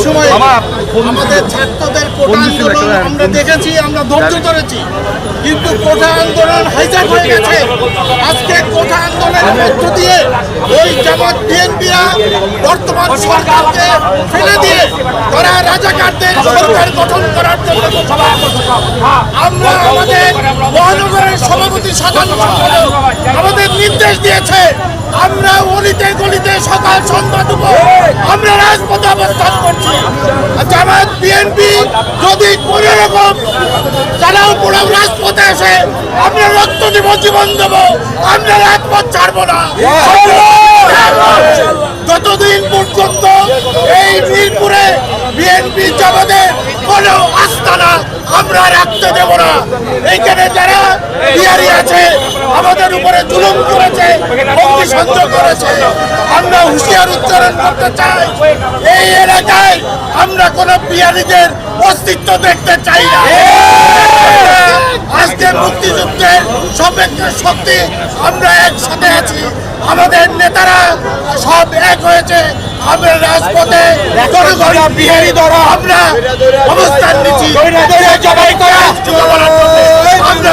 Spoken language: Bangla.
সময় আমাদের ছাত্রদের কোটা আন্দোলন আমরা দেখেছি, আমরা ধৈর্য ধরেছি, কিন্তু কোটা আন্দোলন হাইজ্যাক হয়ে গেছে। আজকে কোটা আন্দোলনের মধ্য দিয়ে ওই জামাত বিএনপিরা বর্তমান সরকারকে ফেলে দিয়ে তারা রাজাকারদের সরকার গঠন করার জন্য আমরা আমাদের মহানগরের সভাপতি সাধারণ সম্পাদক আমাদের নির্দেশ দিয়েছে, আমরা অলিতে গলিতে সকাল সন্ধ্যা দুপুর আমরা রাজপথে অবস্থান করছি। জামাত বিএনপি যদি কোনো রকম চালাও পোড়াও রাজপথে এসে আমরা রক্ত দেব, জীবন দেব, আমরা রাজপথ ছাড়বো না। যতদিন পর্যন্ত এই মিরপুরে বিএনপি জামাতের কোনো আস্তানা আমরা রাখতে দেব না। এইখানে যারা বিহারি আছে আমাদের উপরে জুলুম করেছে, অগ্নিসংযোগ করেছে, আমরা হুঁশিয়ার উচ্চারণ করতে চাই, এই এলাকায় আমরা কোনো বিহারিদের অস্তিত্ব দেখতে চাই না। আজকে মুক্তিযুদ্ধের সপেক্ষে শক্তি আমরা একসাথে আছি, আমাদের নেতারা সব এক হয়েছে, আমরা রাজপথে জনগণ বিহারি দ্বারা আমরা অবস্থান নিচ্ছি। জবাই করা আমরা